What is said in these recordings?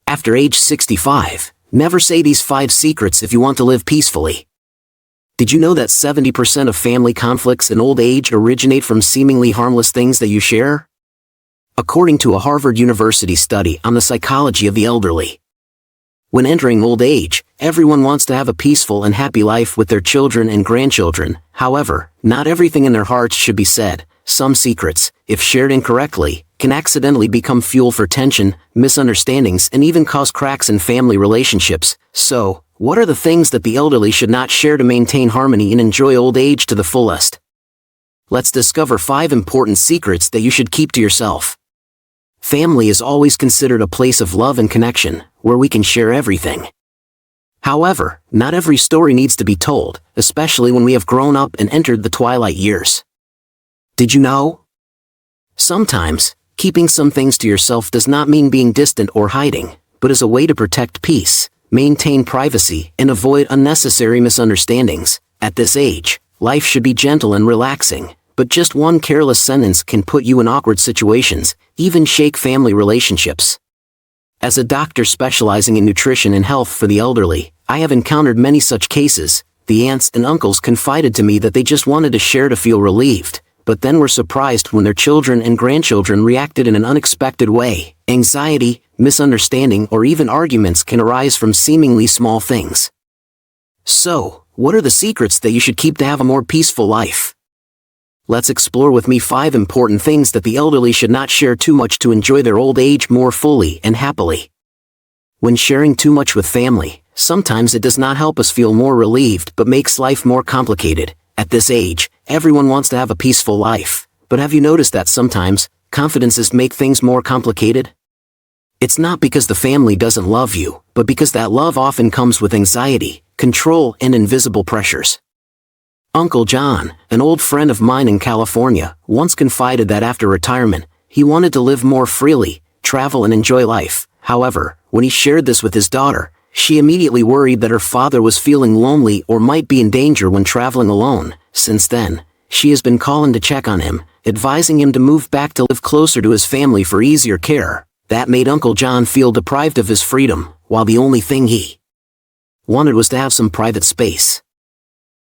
After age 65, never say these 5 secrets if you want to live peacefully. Did you know that 70% of family conflicts in old age originate from seemingly harmless things that you share? According to a Harvard University study on the psychology of the elderly. When entering old age, everyone wants to have a peaceful and happy life with their children and grandchildren. However, not everything in their hearts should be said. Some secrets, if shared incorrectly, can accidentally become fuel for tension, misunderstandings, and even cause cracks in family relationships. So, what are the things that the elderly should not share to maintain harmony and enjoy old age to the fullest? Let's discover 5 important secrets that you should keep to yourself. Family is always considered a place of love and connection, where we can share everything. However, not every story needs to be told, especially when we have grown up and entered the twilight years. Did you know? Sometimes, keeping some things to yourself does not mean being distant or hiding, but is a way to protect peace, maintain privacy, and avoid unnecessary misunderstandings. At this age, life should be gentle and relaxing, but just one careless sentence can put you in awkward situations, even shake family relationships. As a doctor specializing in nutrition and health for the elderly, I have encountered many such cases. The aunts and uncles confided to me that they just wanted to share to feel relieved, but then were surprised when their children and grandchildren reacted in an unexpected way. Anxiety, misunderstanding, or even arguments can arise from seemingly small things. So, what are the secrets that you should keep to have a more peaceful life? Let's explore with me 5 important things that the elderly should not share too much to enjoy their old age more fully and happily. When sharing too much with family, sometimes it does not help us feel more relieved but makes life more complicated. At this age, everyone wants to have a peaceful life, but have you noticed that sometimes, confidences make things more complicated? It's not because the family doesn't love you, but because that love often comes with anxiety, control, and invisible pressures. Uncle John, an old friend of mine in California, once confided that after retirement, he wanted to live more freely, travel and enjoy life. However, when he shared this with his daughter, she immediately worried that her father was feeling lonely or might be in danger when traveling alone. Since then, she has been calling to check on him, advising him to move back to live closer to his family for easier care. That made Uncle John feel deprived of his freedom, while the only thing he wanted was to have some private space.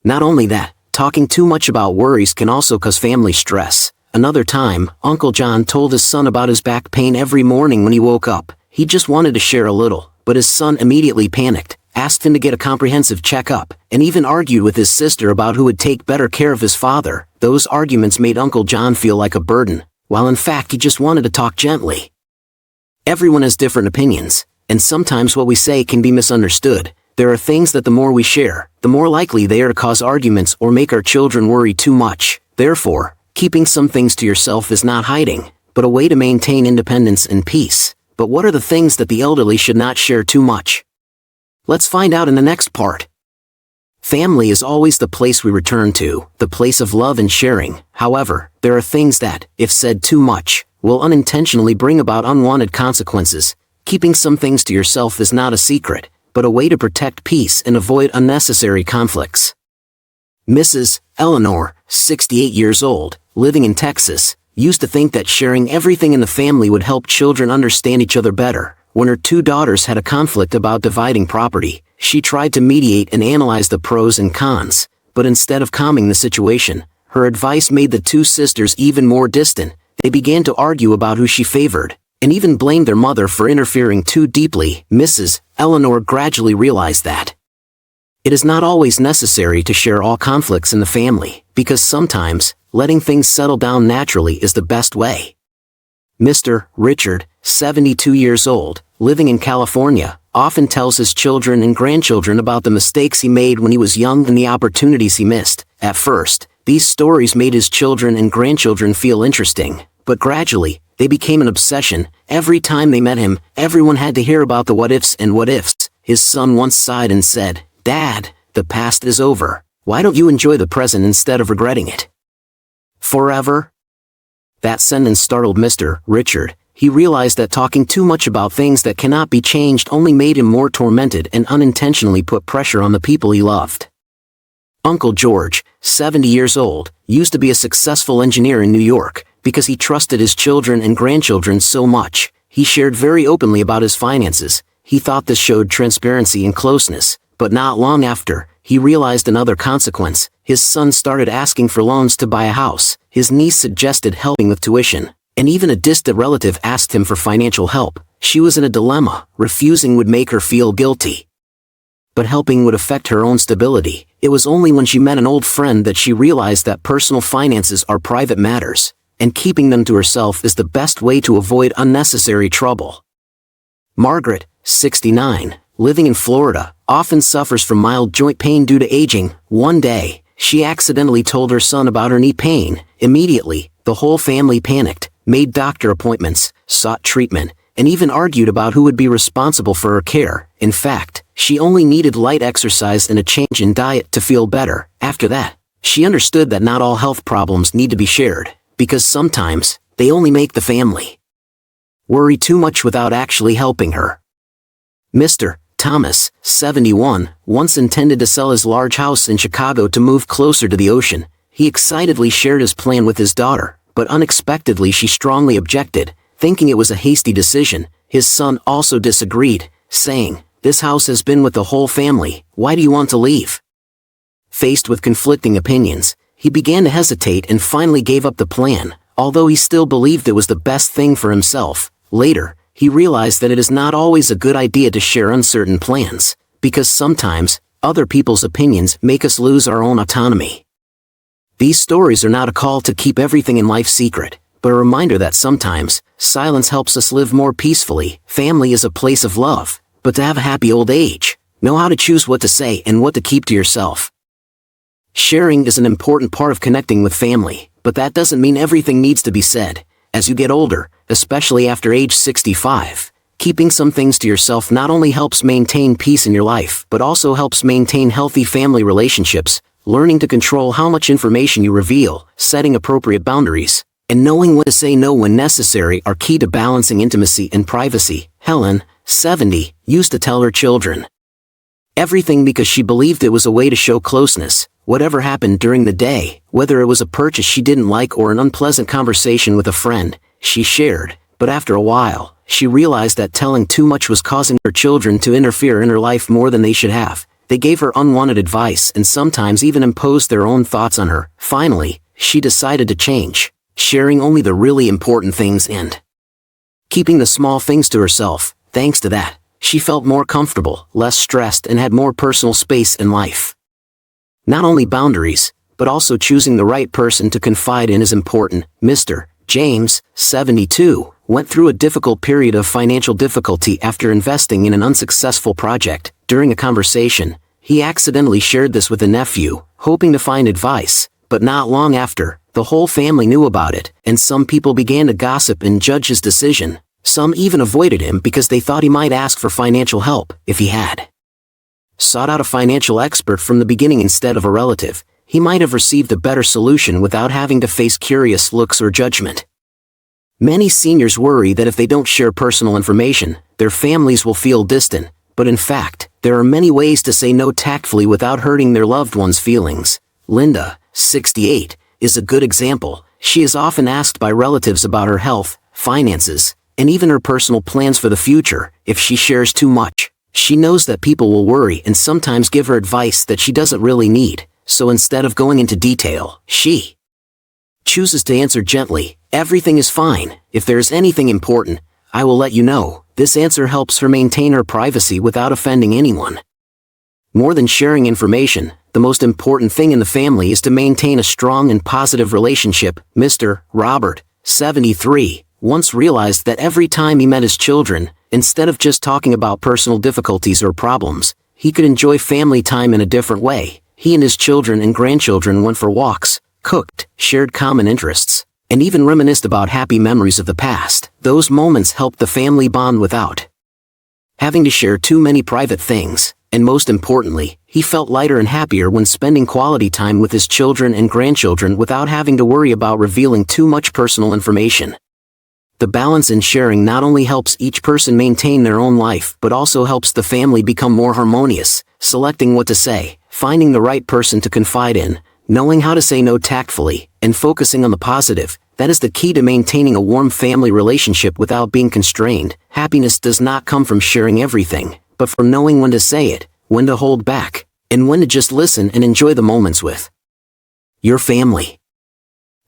Not only that, talking too much about worries can also cause family stress. Another time, Uncle John told his son about his back pain every morning when he woke up. He just wanted to share a little, but his son immediately panicked, asked him to get a comprehensive checkup, and even argued with his sister about who would take better care of his father. Those arguments made Uncle John feel like a burden, while in fact he just wanted to talk gently. Everyone has different opinions, and sometimes what we say can be misunderstood. There are things that the more we share, the more likely they are to cause arguments or make our children worry too much. Therefore, keeping some things to yourself is not hiding, but a way to maintain independence and peace. But what are the things that the elderly should not share too much? Let's find out in the next part. Family is always the place we return to, the place of love and sharing. However, there are things that, if said too much, will unintentionally bring about unwanted consequences. Keeping some things to yourself is not a secret, but a way to protect peace and avoid unnecessary conflicts. Mrs. Eleanor, 68 years old, living in Texas, used to think that sharing everything in the family would help children understand each other better. When her 2 daughters had a conflict about dividing property, she tried to mediate and analyze the pros and cons, but instead of calming the situation, her advice made the 2 sisters even more distant. They began to argue about who she favored, and even blamed their mother for interfering too deeply. Mrs. Eleanor gradually realized that it is not always necessary to share all conflicts in the family, because sometimes, letting things settle down naturally is the best way. Mr. Richard, 72 years old, living in California, often tells his children and grandchildren about the mistakes he made when he was young and the opportunities he missed. At first, these stories made his children and grandchildren feel interesting, but gradually, they became an obsession. Every time they met him, everyone had to hear about the what-ifs and what-ifs. His son once sighed and said, "Dad, the past is over. Why don't you enjoy the present instead of regretting it?" Forever? That sentence startled Mr. Richard. He realized that talking too much about things that cannot be changed only made him more tormented and unintentionally put pressure on the people he loved. Uncle George, 70 years old, used to be a successful engineer in New York. Because he trusted his children and grandchildren so much, he shared very openly about his finances. He thought this showed transparency and closeness, but not long after, he realized another consequence. His son started asking for loans to buy a house, his niece suggested helping with tuition, and even a distant relative asked him for financial help. She was in a dilemma. Refusing would make her feel guilty, but helping would affect her own stability. It was only when she met an old friend that she realized that personal finances are private matters, and keeping them to herself is the best way to avoid unnecessary trouble. Margaret, 69, living in Florida, often suffers from mild joint pain due to aging. One day, she accidentally told her son about her knee pain. Immediately, the whole family panicked, made doctor appointments, sought treatment, and even argued about who would be responsible for her care. In fact, she only needed light exercise and a change in diet to feel better. After that, she understood that not all health problems need to be shared, because sometimes, they only make the family worry too much without actually helping her. Mr. Thomas, 71, once intended to sell his large house in Chicago to move closer to the ocean. He excitedly shared his plan with his daughter, but unexpectedly she strongly objected, thinking it was a hasty decision. His son also disagreed, saying, "This house has been with the whole family, why do you want to leave?" Faced with conflicting opinions, he began to hesitate and finally gave up the plan, although he still believed it was the best thing for himself. Later, he realized that it is not always a good idea to share uncertain plans, because sometimes, other people's opinions make us lose our own autonomy. These stories are not a call to keep everything in life secret, but a reminder that sometimes, silence helps us live more peacefully. Family is a place of love, but to have a happy old age, know how to choose what to say and what to keep to yourself. Sharing is an important part of connecting with family, but that doesn't mean everything needs to be said. As you get older, especially after age 65, keeping some things to yourself not only helps maintain peace in your life, but also helps maintain healthy family relationships. Learning to control how much information you reveal, setting appropriate boundaries, and knowing when to say no when necessary are key to balancing intimacy and privacy. Helen, 70, used to tell her children everything because she believed it was a way to show closeness. Whatever happened during the day, whether it was a purchase she didn't like or an unpleasant conversation with a friend, she shared. But after a while, she realized that telling too much was causing her children to interfere in her life more than they should have. They gave her unwanted advice and sometimes even imposed their own thoughts on her. Finally, she decided to change, sharing only the really important things and keeping the small things to herself. Thanks to that, she felt more comfortable, less stressed, and had more personal space in life. Not only boundaries, but also choosing the right person to confide in is important. Mr. James, 72, went through a difficult period of financial difficulty after investing in an unsuccessful project. During a conversation, he accidentally shared this with a nephew, hoping to find advice, but not long after, the whole family knew about it, and some people began to gossip and judge his decision. Some even avoided him because they thought he might ask for financial help. If he had sought out a financial expert from the beginning instead of a relative, he might have received a better solution without having to face curious looks or judgment. Many seniors worry that if they don't share personal information, their families will feel distant, but in fact, there are many ways to say no tactfully without hurting their loved one's feelings. Linda, 68, is a good example. She is often asked by relatives about her health, finances, and even her personal plans for the future. If she shares too much, she knows that people will worry and sometimes give her advice that she doesn't really need, so instead of going into detail, she chooses to answer gently, "Everything is fine. If there is anything important, I will let you know." This answer helps her maintain her privacy without offending anyone. More than sharing information, the most important thing in the family is to maintain a strong and positive relationship. Mr. Robert, 73, once realized that every time he met his children, instead of just talking about personal difficulties or problems, he could enjoy family time in a different way. He and his children and grandchildren went for walks, cooked, shared common interests, and even reminisced about happy memories of the past. Those moments helped the family bond without having to share too many private things, and most importantly, he felt lighter and happier when spending quality time with his children and grandchildren without having to worry about revealing too much personal information. The balance in sharing not only helps each person maintain their own life but also helps the family become more harmonious. Selecting what to say, finding the right person to confide in, knowing how to say no tactfully, and focusing on the positive, That is the key to maintaining a warm family relationship without being constrained. Happiness does not come from sharing everything, but from knowing when to say it, when to hold back, and when to just listen and enjoy the moments with your family.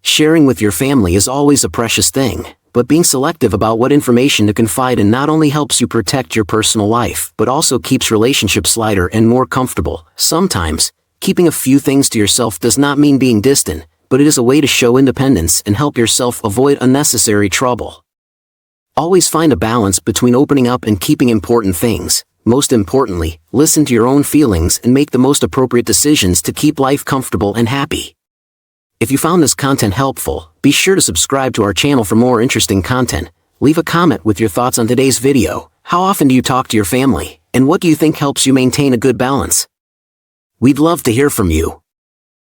Sharing with your family is always a precious thing, but being selective about what information to confide in not only helps you protect your personal life, but also keeps relationships lighter and more comfortable. Sometimes, keeping a few things to yourself does not mean being distant, but it is a way to show independence and help yourself avoid unnecessary trouble. Always find a balance between opening up and keeping important things. Most importantly, listen to your own feelings and make the most appropriate decisions to keep life comfortable and happy. If you found this content helpful, be sure to subscribe to our channel for more interesting content. Leave a comment with your thoughts on today's video. How often do you talk to your family, and what do you think helps you maintain a good balance? We'd love to hear from you.